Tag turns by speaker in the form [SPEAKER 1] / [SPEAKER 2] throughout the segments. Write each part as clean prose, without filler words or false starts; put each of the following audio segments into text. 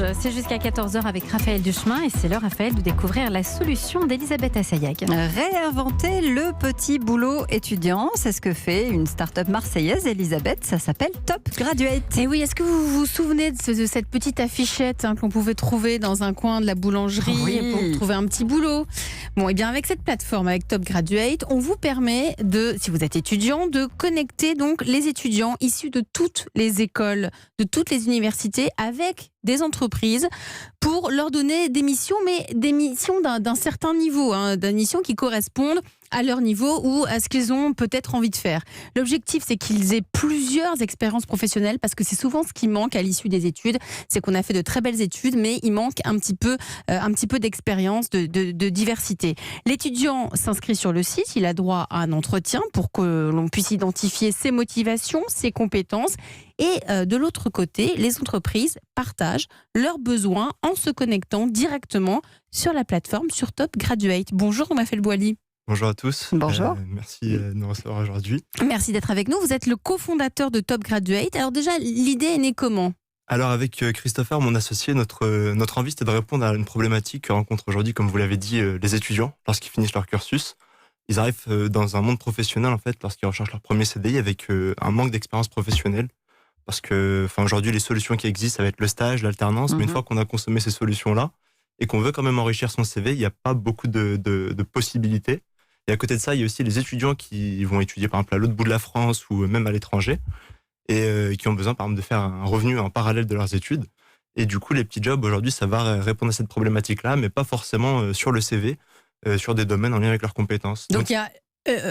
[SPEAKER 1] Rouge. C'est jusqu'à 14h avec Raphaël Duchemin et c'est l'heure, Raphaël, de découvrir la solution d'Elisabeth Assayag.
[SPEAKER 2] Réinventer le petit boulot étudiant, c'est ce que fait une start-up marseillaise, Elisabeth, ça s'appelle Top Graduate.
[SPEAKER 3] Et oui, est-ce que vous vous souvenez de cette petite affichette que l'on pouvait trouver dans un coin de la boulangerie pour trouver un petit boulot? Bon, et bien avec cette plateforme, avec Top Graduate, on vous permet de, si vous êtes étudiant, de connecter donc les étudiants issus de toutes les écoles, de toutes les universités avec des entreprises pour leur donner des missions, mais des missions d'un certain niveau, des missions qui correspondent à leur niveau ou à ce qu'ils ont peut-être envie de faire. L'objectif, c'est qu'ils aient plusieurs expériences professionnelles parce que c'est souvent ce qui manque à l'issue des études. C'est qu'on a fait de très belles études, mais il manque un petit peu d'expérience, de diversité. L'étudiant s'inscrit sur le site, il a droit à un entretien pour que l'on puisse identifier ses motivations, ses compétences. Et de l'autre côté, les entreprises partagent leurs besoins en se connectant directement sur la plateforme, sur Top Graduate. Bonjour, Raphaël Boily.
[SPEAKER 4] Bonjour à tous.
[SPEAKER 2] Bonjour.
[SPEAKER 4] Merci de nous recevoir aujourd'hui.
[SPEAKER 3] Merci d'être avec nous. Vous êtes le cofondateur de Top Graduate. Alors déjà, l'idée est née comment ?
[SPEAKER 4] Alors avec Christopher, mon associé, notre envie c'était de répondre à une problématique que rencontrent aujourd'hui, comme vous l'avez dit, les étudiants lorsqu'ils finissent leur cursus. Ils arrivent dans un monde professionnel en fait lorsqu'ils recherchent leur premier CDI avec un manque d'expérience professionnelle. Parce que aujourd'hui, les solutions qui existent, ça va être le stage, l'alternance, mais une fois qu'on a consommé ces solutions-là et qu'on veut quand même enrichir son CV, il n'y a pas beaucoup de possibilités. Et à côté de ça, il y a aussi les étudiants qui vont étudier par exemple à l'autre bout de la France ou même à l'étranger et qui ont besoin par exemple de faire un revenu en parallèle de leurs études. Et du coup, les petits jobs aujourd'hui, ça va répondre à cette problématique-là, mais pas forcément sur le CV, sur des domaines en lien avec leurs compétences.
[SPEAKER 3] Donc il y a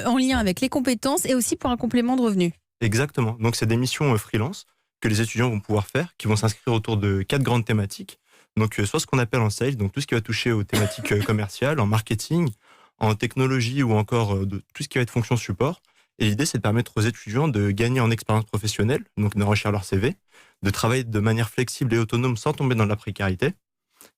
[SPEAKER 3] en lien avec les compétences et aussi pour un complément de revenu.
[SPEAKER 4] Exactement. Donc, c'est des missions freelance que les étudiants vont pouvoir faire, qui vont s'inscrire autour de 4 grandes thématiques. Donc, soit ce qu'on appelle en sales, donc tout ce qui va toucher aux thématiques commerciales, en marketing, en technologie ou encore de tout ce qui va être fonction support. Et l'idée, c'est de permettre aux étudiants de gagner en expérience professionnelle, donc d'enrichir leur CV, de travailler de manière flexible et autonome sans tomber dans la précarité,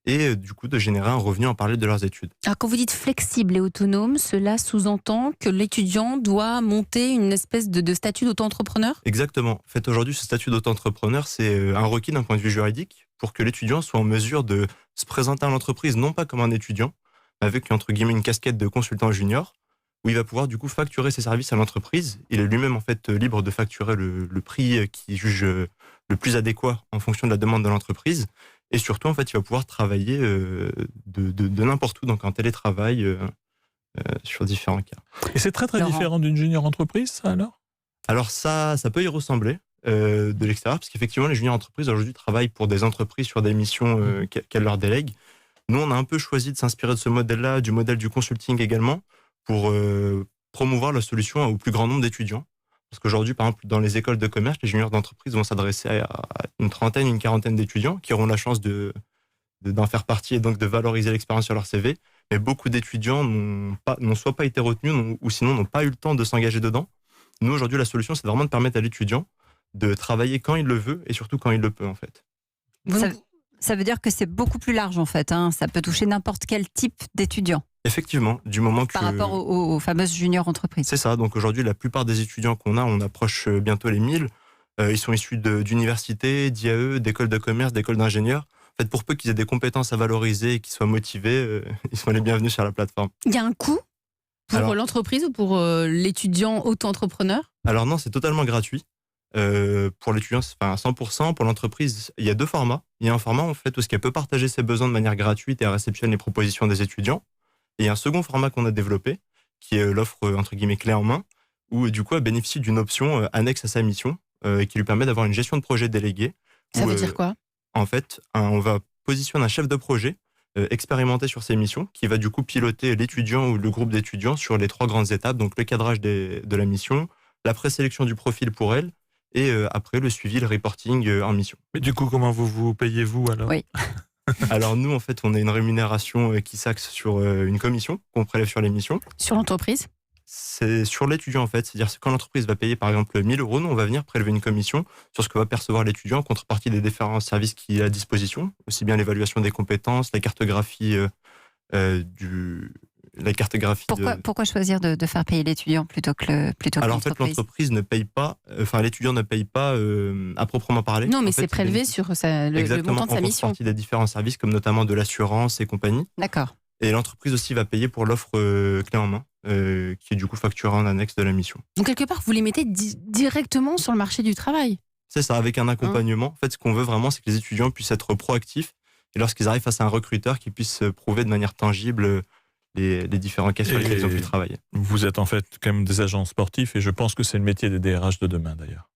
[SPEAKER 4] et du coup de générer un revenu en parallèle de leurs études.
[SPEAKER 3] Alors quand vous dites flexible et autonome, cela sous-entend que l'étudiant doit monter une espèce de statut d'auto-entrepreneur ?
[SPEAKER 4] Exactement. En fait, aujourd'hui, ce statut d'auto-entrepreneur, c'est un requis d'un point de vue juridique pour que l'étudiant soit en mesure de se présenter à l'entreprise, non pas comme un étudiant, mais avec entre guillemets une casquette de consultant junior, où il va pouvoir du coup facturer ses services à l'entreprise. Il est lui-même en fait libre de facturer le prix qu'il juge le plus adéquat en fonction de la demande de l'entreprise. Et surtout, en fait, il va pouvoir travailler de n'importe où, donc en télétravail, sur différents cas.
[SPEAKER 5] Et c'est très
[SPEAKER 2] Laurent.
[SPEAKER 5] différent d'une junior entreprise, ça alors ?
[SPEAKER 4] Alors ça peut y ressembler de l'extérieur, parce qu'effectivement, les juniors entreprises aujourd'hui travaillent pour des entreprises sur des missions qu'elles leur délèguent. Nous, on a un peu choisi de s'inspirer de ce modèle-là, du modèle du consulting également, pour promouvoir la solution au plus grand nombre d'étudiants. Parce qu'aujourd'hui, par exemple, dans les écoles de commerce, les juniors d'entreprise vont s'adresser à une trentaine, une quarantaine d'étudiants qui auront la chance d'en faire partie et donc de valoriser l'expérience sur leur CV. Mais beaucoup d'étudiants n'ont soit pas été retenus ou sinon n'ont pas eu le temps de s'engager dedans. Nous, aujourd'hui, la solution, c'est vraiment de permettre à l'étudiant de travailler quand il le veut et surtout quand il le peut, en fait.
[SPEAKER 2] Ça veut dire que c'est beaucoup plus large en fait, ça peut toucher n'importe quel type d'étudiant.
[SPEAKER 4] Effectivement, du moment que...
[SPEAKER 2] Par rapport aux fameuses juniors entreprises.
[SPEAKER 4] C'est ça, donc aujourd'hui, la plupart des étudiants qu'on a, on approche bientôt les 1000. Ils sont issus d'universités, d'IAE, d'écoles de commerce, d'écoles d'ingénieurs. En fait, pour peu qu'ils aient des compétences à valoriser et qu'ils soient motivés, ils sont les bienvenus sur la plateforme.
[SPEAKER 3] Il y a un coût pour l'entreprise ou pour l'étudiant auto-entrepreneur ?
[SPEAKER 4] Alors non, c'est totalement gratuit. Pour l'étudiant, c'est à 100%. Pour l'entreprise, il y a 2 formats. Il y a un format, en fait, où elle peut partager ses besoins de manière gratuite et elle réceptionne les propositions des étudiants. Et il y a un second format qu'on a développé, qui est l'offre, entre guillemets, clé en main, où du coup, elle bénéficie d'une option annexe à sa mission et qui lui permet d'avoir une gestion de projet déléguée.
[SPEAKER 3] Ça veut dire quoi ?
[SPEAKER 4] En fait, on va positionner un chef de projet expérimenté sur ses missions, qui va du coup piloter l'étudiant ou le groupe d'étudiants sur les 3 grandes étapes, donc le cadrage de la mission, la présélection du profil pour elle, et après le suivi, le reporting en mission.
[SPEAKER 5] Mais du coup, comment vous payez-vous alors ?
[SPEAKER 2] Oui.
[SPEAKER 4] Alors nous, en fait, on a une rémunération qui s'axe sur une commission qu'on prélève sur les missions.
[SPEAKER 3] Sur l'entreprise ?
[SPEAKER 4] C'est sur l'étudiant, en fait. C'est-à-dire que quand l'entreprise va payer, par exemple, 1 000 €, nous, on va venir prélever une commission sur ce que va percevoir l'étudiant en contrepartie des différents services qu'il a à disposition, aussi bien l'évaluation des compétences, la cartographie la cartographie.
[SPEAKER 2] Pourquoi choisir de faire payer l'étudiant plutôt que
[SPEAKER 4] Alors en fait,
[SPEAKER 2] l'entreprise?
[SPEAKER 4] l'entreprise ne paye pas, l'étudiant ne paye pas à proprement parler.
[SPEAKER 3] Non, mais
[SPEAKER 4] En fait,
[SPEAKER 3] c'est prélevé sur le
[SPEAKER 4] exactement,
[SPEAKER 3] montant de sa
[SPEAKER 4] en
[SPEAKER 3] mission.
[SPEAKER 4] contrepartie des différents services, comme notamment de l'assurance et compagnie.
[SPEAKER 2] D'accord.
[SPEAKER 4] Et l'entreprise aussi va payer pour l'offre clé en main, qui est du coup facturée en annexe de la mission.
[SPEAKER 3] Donc quelque part, vous les mettez directement sur le marché du travail.
[SPEAKER 4] C'est ça, avec un accompagnement. En fait, ce qu'on veut vraiment, c'est que les étudiants puissent être proactifs et lorsqu'ils arrivent face à un recruteur, qu'ils puissent prouver de manière tangible les différents cas sur lesquels ils ont pu travailler.
[SPEAKER 5] Vous êtes en fait quand même des agents sportifs et je pense que c'est le métier des DRH de demain d'ailleurs.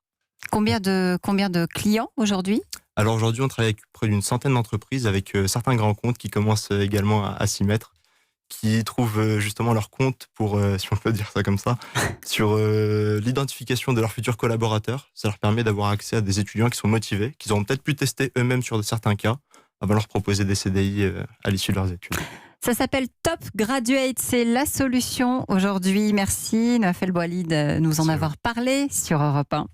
[SPEAKER 2] Combien de clients aujourd'hui?
[SPEAKER 4] Alors aujourd'hui, on travaille avec près d'une centaine d'entreprises, avec certains grands comptes qui commencent également à s'y mettre, qui trouvent justement leur compte pour, si on peut dire ça comme ça, sur l'identification de leurs futurs collaborateurs. Ça leur permet d'avoir accès à des étudiants qui sont motivés, qu'ils auront peut-être pu tester eux-mêmes sur certains cas, avant de leur proposer des CDI à l'issue de leurs études.
[SPEAKER 2] Ça s'appelle Top Graduate, c'est la solution aujourd'hui. Merci Noël Boilly de nous en avoir parlé sur Europe 1.